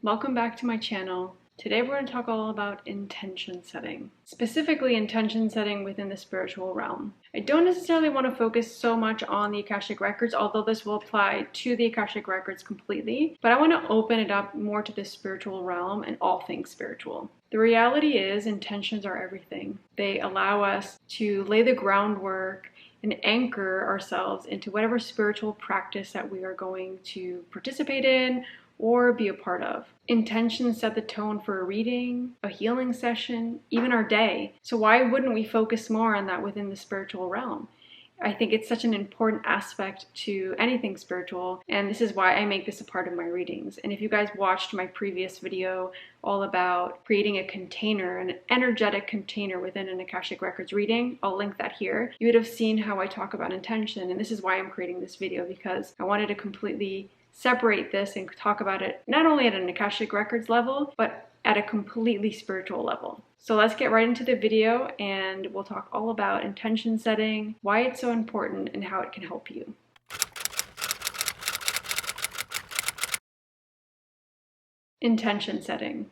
Welcome back to my channel. Today we're going to talk all about intention setting, specifically intention setting within the spiritual realm. I don't necessarily want to focus so much on the Akashic Records, although this will apply to the Akashic Records completely, but I want to open it up more to the spiritual realm and all things spiritual. The reality is intentions are everything. They allow us to lay the groundwork and anchor ourselves into whatever spiritual practice that we are going to participate in or be a part of. Intentions set the tone for a reading, a healing session, even our day. So why wouldn't we focus more on that within the spiritual realm? I think it's such an important aspect to anything spiritual, and this is why I make this a part of my readings. And if you guys watched my previous video all about creating a container, an energetic container within an Akashic Records reading, I'll link that here, you would have seen how I talk about intention, and this is why I'm creating this video, because I wanted to completely separate this and talk about it not only at an Akashic Records level, but at a completely spiritual level. So let's get right into the video and we'll talk all about intention setting, why it's so important, and how it can help you. Intention setting.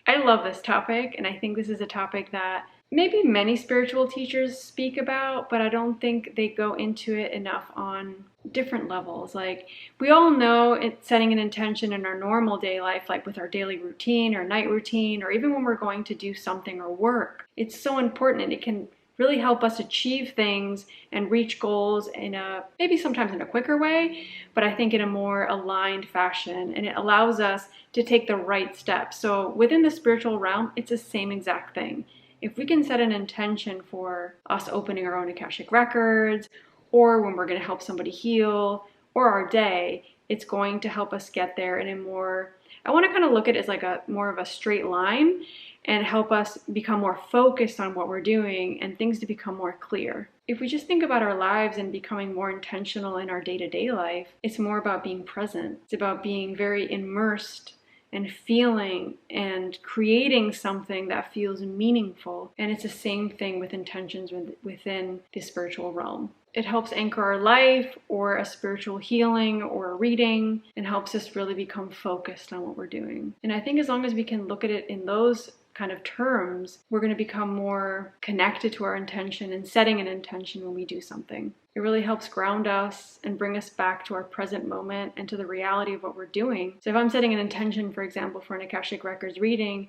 I love this topic, and I think this is a topic that maybe many spiritual teachers speak about, but I don't think they go into it enough on different levels. Like, we all know it's setting an intention in our normal day life, like with our daily routine or night routine, or even when we're going to do something or work. It's so important, and it can really help us achieve things and reach goals in maybe sometimes in a quicker way, but I think in a more aligned fashion, and it allows us to take the right steps. So within the spiritual realm, it's the same exact thing. If we can set an intention for us opening our own Akashic Records, or when we're going to help somebody heal, or our day, it's going to help us get there in a more, I want to kind of look at it as like a more of a straight line and help us become more focused on what we're doing and things to become more clear. If we just think about our lives and becoming more intentional in our day-to-day life, it's more about being present. It's about being very immersed and feeling and creating something that feels meaningful. And it's the same thing with intentions within the spiritual realm. It helps anchor our life or a spiritual healing or a reading, and helps us really become focused on what we're doing. And I think as long as we can look at it in those kind of terms, we're going to become more connected to our intention and setting an intention when we do something. It really helps ground us and bring us back to our present moment and to the reality of what we're doing. So if I'm setting an intention, for example, for an Akashic Records reading,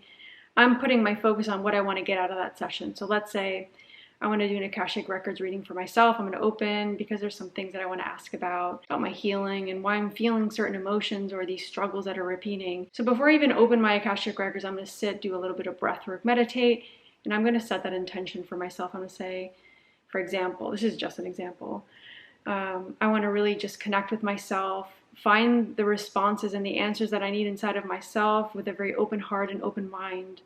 I'm putting my focus on what I want to get out of that session. So let's say I want to do an Akashic Records reading for myself. I'm going to open because there's some things that I want to ask about my healing and why I'm feeling certain emotions or these struggles that are repeating. So before I even open my Akashic Records, I'm going to sit, do a little bit of breath work, meditate, and I'm going to set that intention for myself. I'm going to say, for example, this is just an example. I want to really just connect with myself, find the responses and the answers that I need inside of myself with a very open heart and open mind,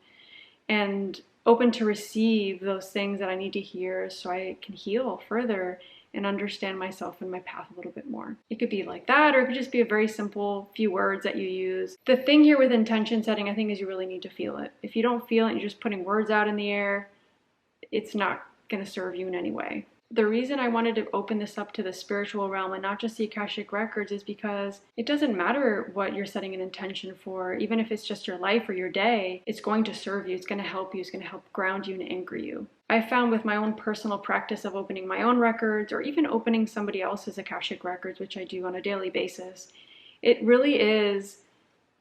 and open to receive those things that I need to hear so I can heal further and understand myself and my path a little bit more. It could be like that, or it could just be a very simple few words that you use. The thing here with intention setting, I think, is you really need to feel it. If you don't feel it and you're just putting words out in the air, it's not going to serve you in any way. The reason I wanted to open this up to the spiritual realm and not just the Akashic Records is because it doesn't matter what you're setting an intention for. Even if it's just your life or your day, it's going to serve you. It's going to help you. It's going to help ground you and anchor you. I found with my own personal practice of opening my own records or even opening somebody else's Akashic Records, which I do on a daily basis, it really is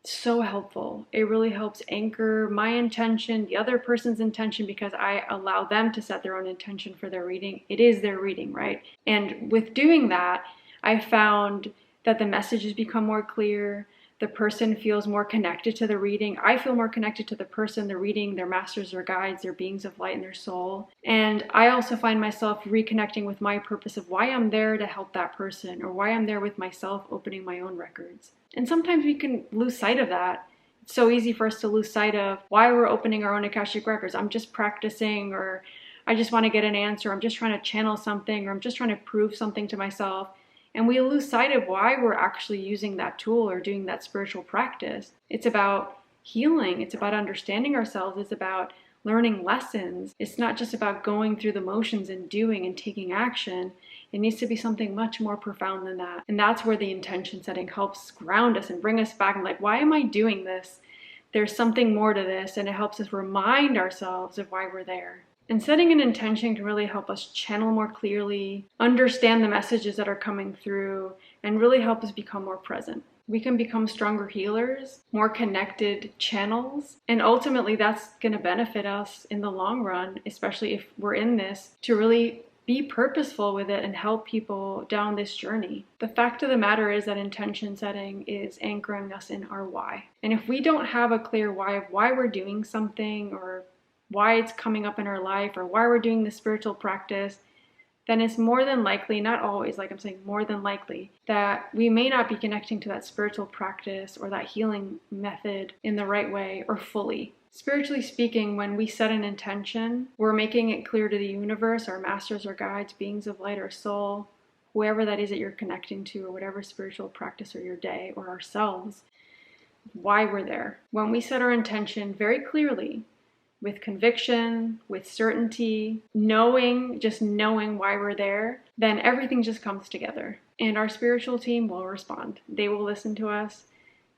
so helpful. It really helps anchor my intention, the other person's intention, because I allow them to set their own intention for their reading. It is their reading, right? And with doing that, I found that the messages become more clear. The person feels more connected to the reading. I feel more connected to the person, the reading, their masters, their guides, their beings of light, and their soul. And I also find myself reconnecting with my purpose of why I'm there to help that person, or why I'm there with myself opening my own records. And sometimes we can lose sight of that. It's so easy for us to lose sight of why we're opening our own Akashic Records. I'm just practicing, or I just want to get an answer. I'm just trying to channel something, or I'm just trying to prove something to myself. And we lose sight of why we're actually using that tool or doing that spiritual practice. It's about healing. It's about understanding ourselves. It's about learning lessons, it's not just about going through the motions and doing and taking action. It needs to be something much more profound than that. And that's where the intention setting helps ground us and bring us back and like, why am I doing this? There's something more to this, and it helps us remind ourselves of why we're there. And setting an intention can really help us channel more clearly, understand the messages that are coming through, and really help us become more present. We can become stronger healers, more connected channels, and ultimately that's going to benefit us in the long run, especially if we're in this, to really be purposeful with it and help people down this journey. The fact of the matter is that intention setting is anchoring us in our why. And if we don't have a clear why of why we're doing something, or why it's coming up in our life, or why we're doing the spiritual practice, then it's more than likely, not always, like I'm saying, more than likely, that we may not be connecting to that spiritual practice or that healing method in the right way or fully. Spiritually speaking, when we set an intention, we're making it clear to the universe, our masters or guides, beings of light or soul, whoever that is that you're connecting to, or whatever spiritual practice or your day or ourselves, why we're there. When we set our intention very clearly, with conviction, with certainty, just knowing why we're there, then everything just comes together. And our spiritual team will respond. They will listen to us.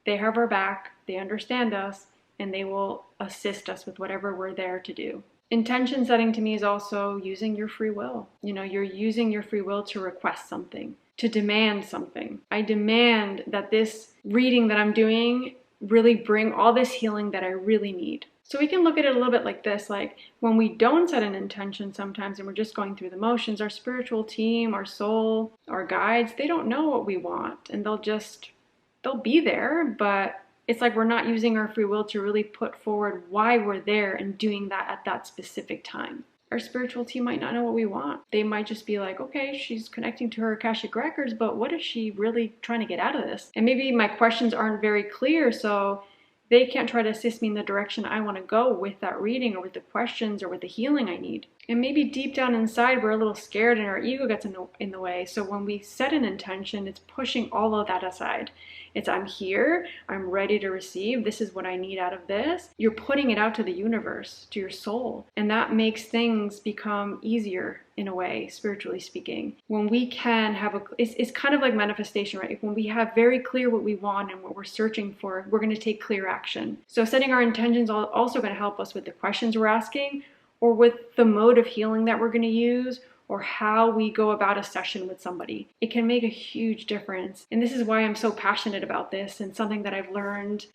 They have our back. They understand us. And they will assist us with whatever we're there to do. Intention setting to me is also using your free will. You're using your free will to request something, to demand something. I demand that this reading that I'm doing really bring all this healing that I really need. So we can look at it a little bit like this, like when we don't set an intention sometimes and we're just going through the motions, our spiritual team, our soul, our guides, they don't know what we want, and they'll be there, but it's like we're not using our free will to really put forward why we're there and doing that at that specific time. Our spiritual team might not know what we want. They might just be like, okay, she's connecting to her Akashic records, but what is she really trying to get out of this? And maybe my questions aren't very clear, so they can't try to assist me in the direction I want to go with that reading or with the questions or with the healing I need. And maybe deep down inside, we're a little scared and our ego gets in the way. So when we set an intention, it's pushing all of that aside. It's, I'm here, I'm ready to receive, this is what I need out of this. You're putting it out to the universe, to your soul. And that makes things become easier in a way, spiritually speaking. When we can have it's kind of like manifestation, right? When we have very clear what we want and what we're searching for, we're going to take clear action. So setting our intentions is also going to help us with the questions we're asking, or with the mode of healing that we're going to use, or how we go about a session with somebody. It can make a huge difference. And this is why I'm so passionate about this, and something that I've learned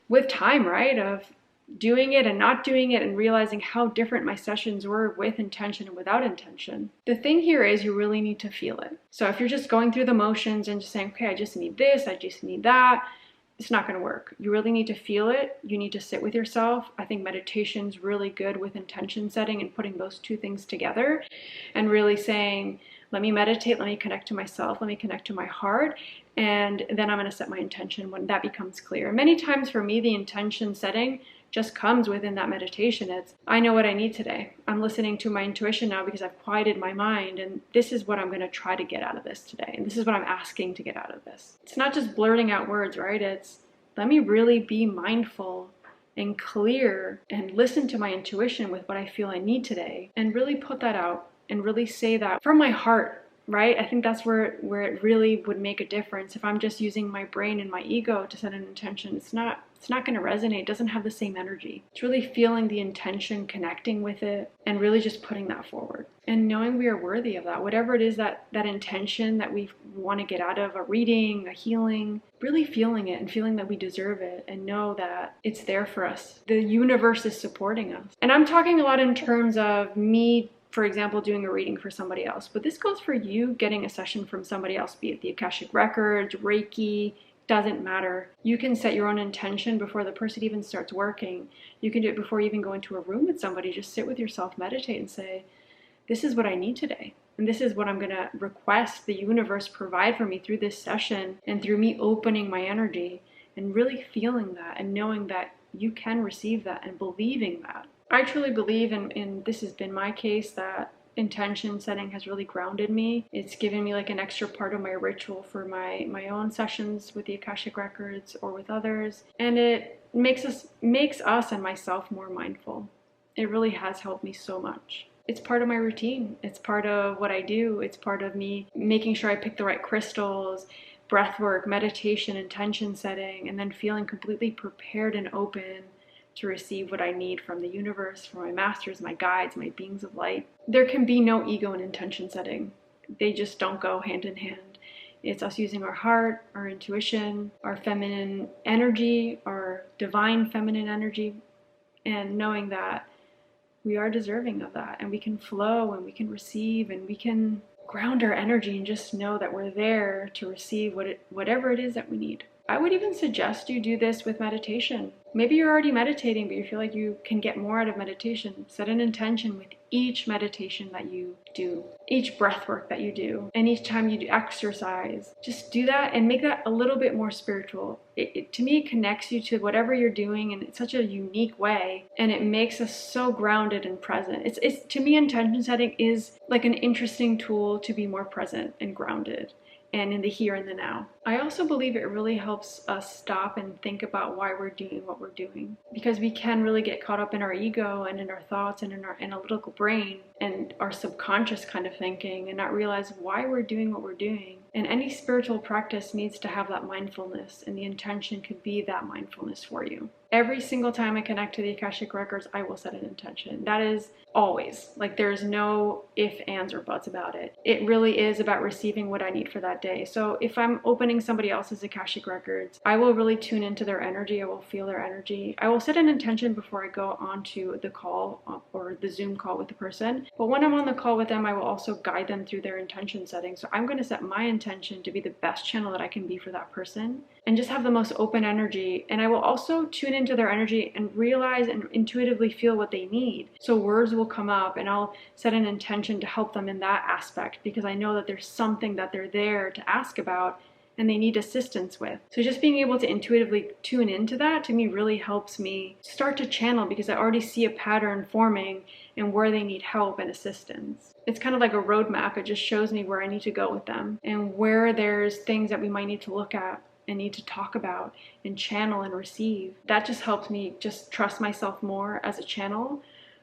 with time, right? Of doing it and not doing it, and realizing how different my sessions were with intention and without intention. The thing here is you really need to feel it. So if you're just going through the motions and just saying, okay, I just need this, I just need that, it's not going to work. You really need to feel it. You need to sit with yourself. I think meditation's really good with intention setting and putting those two things together and really saying, let me meditate, let me connect to myself, let me connect to my heart, and then I'm going to set my intention when that becomes clear. Many times for me, the intention setting just comes within that meditation. It's, I know what I need today. I'm listening to my intuition now because I've quieted my mind, and this is what I'm going to try to get out of this today. And this is what I'm asking to get out of this. It's not just blurting out words, right? It's, let me really be mindful and clear and listen to my intuition with what I feel I need today, and really put that out and really say that from my heart. Right? I think that's where it really would make a difference. If I'm just using my brain and my ego to set an intention, it's not going to resonate. It doesn't have the same energy. It's really feeling the intention, connecting with it, and really just putting that forward. And knowing we are worthy of that. Whatever it is that intention that we want to get out of a reading, a healing, really feeling it and feeling that we deserve it and know that it's there for us. The universe is supporting us. And I'm talking a lot in terms of me, for example, doing a reading for somebody else. But this goes for you getting a session from somebody else, be it the Akashic records, Reiki, doesn't matter. You can set your own intention before the person even starts working. You can do it before you even go into a room with somebody. Just sit with yourself, meditate, and say, this is what I need today. And this is what I'm going to request the universe provide for me through this session and through me opening my energy and really feeling that and knowing that you can receive that and believing that. I truly believe, and this has been my case, that intention setting has really grounded me. It's given me like an extra part of my ritual for my own sessions with the Akashic records or with others. And it makes us and myself more mindful. It really has helped me so much. It's part of my routine. It's part of what I do. It's part of me making sure I pick the right crystals, breath work, meditation, intention setting, and then feeling completely prepared and open to receive what I need from the universe, from my masters, my guides, my beings of light. There can be no ego in intention setting. They just don't go hand in hand. It's us using our heart, our intuition, our feminine energy, our divine feminine energy, and knowing that we are deserving of that, and we can flow and we can receive and we can ground our energy and just know that we're there to receive whatever it is that we need. I would even suggest you do this with meditation. Maybe you're already meditating, but you feel like you can get more out of meditation. Set an intention with each meditation that you do, each breath work that you do, and each time you do exercise. Just do that and make that a little bit more spiritual. To me, it connects you to whatever you're doing in such a unique way, and it makes us so grounded and present. It's to me, intention setting is like an interesting tool to be more present and grounded and in the here and the now. I also believe it really helps us stop and think about why we're doing what we're doing, because we can really get caught up in our ego and in our thoughts and in our analytical brain and our subconscious kind of thinking and not realize why we're doing what we're doing. And any spiritual practice needs to have that mindfulness, and the intention could be that mindfulness for you. Every single time I connect to the Akashic Records, I will set an intention. That is always. Like, there's no if, ands, or buts about it. It really is about receiving what I need for that day. So if I'm opening somebody else's Akashic Records, I will really tune into their energy. I will feel their energy. I will set an intention before I go onto the call or the Zoom call with the person. But when I'm on the call with them, I will also guide them through their intention setting. So I'm going to set my intention to be the best channel that I can be for that person and just have the most open energy. And I will also tune into their energy and realize and intuitively feel what they need. So words will come up and I'll set an intention to help them in that aspect, because I know that there's something that they're there to ask about and they need assistance with. So just being able to intuitively tune into that, to me, really helps me start to channel, because I already see a pattern forming and where they need help and assistance. It's kind of like a roadmap. It just shows me where I need to go with them and where there's things that we might need to look at and need to talk about and channel and receive. That just helps me just trust myself more as a channel,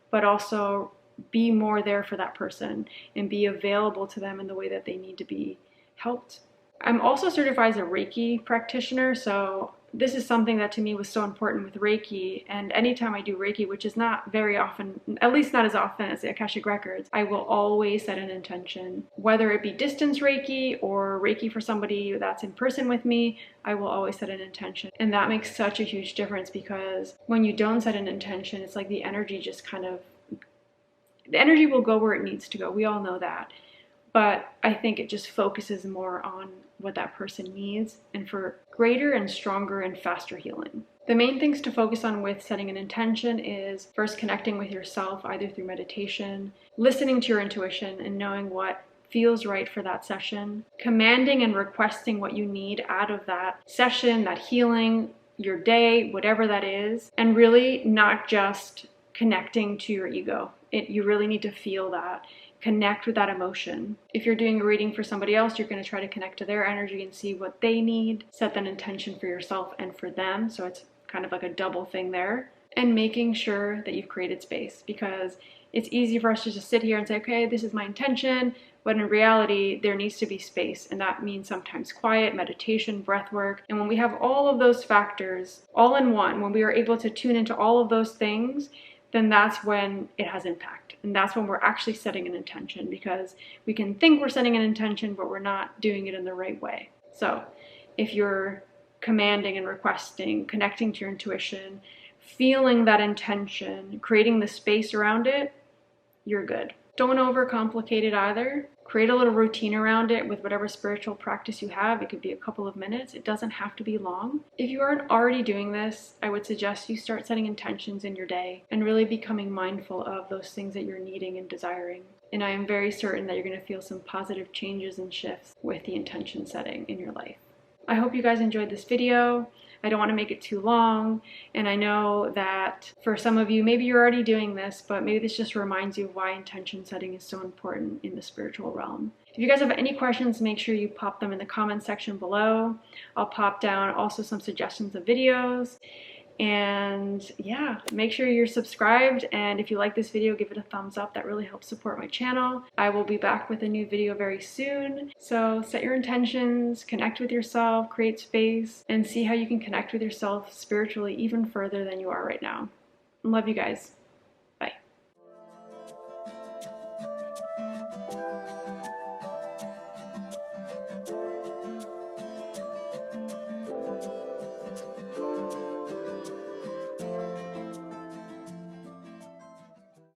but also be more there for that person and be available to them in the way that they need to be helped. I'm also certified as a Reiki practitioner, so this is something that to me was so important with Reiki. And anytime I do Reiki, which is not very often, at least not as often as the Akashic Records, I will always set an intention. Whether it be distance Reiki or Reiki for somebody that's in person with me, I will always set an intention. And that makes such a huge difference, because when you don't set an intention, it's like the energy just the energy will go where it needs to go. We all know that. But I think it just focuses more on what that person needs and for greater and stronger and faster healing. The main things to focus on with setting an intention is first connecting with yourself, either through meditation, listening to your intuition and knowing what feels right for that session, commanding and requesting what you need out of that session, that healing, your day, whatever that is, and really not just connecting to your ego. You really need to feel that. Connect with that emotion. If you're doing a reading for somebody else, you're going to try to connect to their energy and see what they need. Set that intention for yourself and for them. So it's kind of like a double thing there. And making sure that you've created space, because it's easy for us to just sit here and say, okay, this is my intention. But in reality, there needs to be space. And that means sometimes quiet, meditation, breath work. And when we have all of those factors all in one, when we are able to tune into all of those things, then that's when it has impact. And that's when we're actually setting an intention, because we can think we're setting an intention, but we're not doing it in the right way. So if you're commanding and requesting, connecting to your intuition, feeling that intention, creating the space around it, you're good. Don't overcomplicate it either. Create a little routine around it with whatever spiritual practice you have. It could be a couple of minutes. It doesn't have to be long. If you aren't already doing this, I would suggest you start setting intentions in your day and really becoming mindful of those things that you're needing and desiring. And I am very certain that you're going to feel some positive changes and shifts with the intention setting in your life. I hope you guys enjoyed this video. I don't want to make it too long, and I know that for some of you, maybe you're already doing this, but maybe this just reminds you of why intention setting is so important in the spiritual realm. If you guys have any questions, make sure you pop them in the comment section below. I'll pop down also some suggestions of videos, And yeah, make sure you're subscribed, and if you like this video, give it a thumbs up. That really helps support my channel. I will be back with a new video very soon. So set your intentions, connect with yourself, create space, and see how you can connect with yourself spiritually even further than you are right now. Love you guys.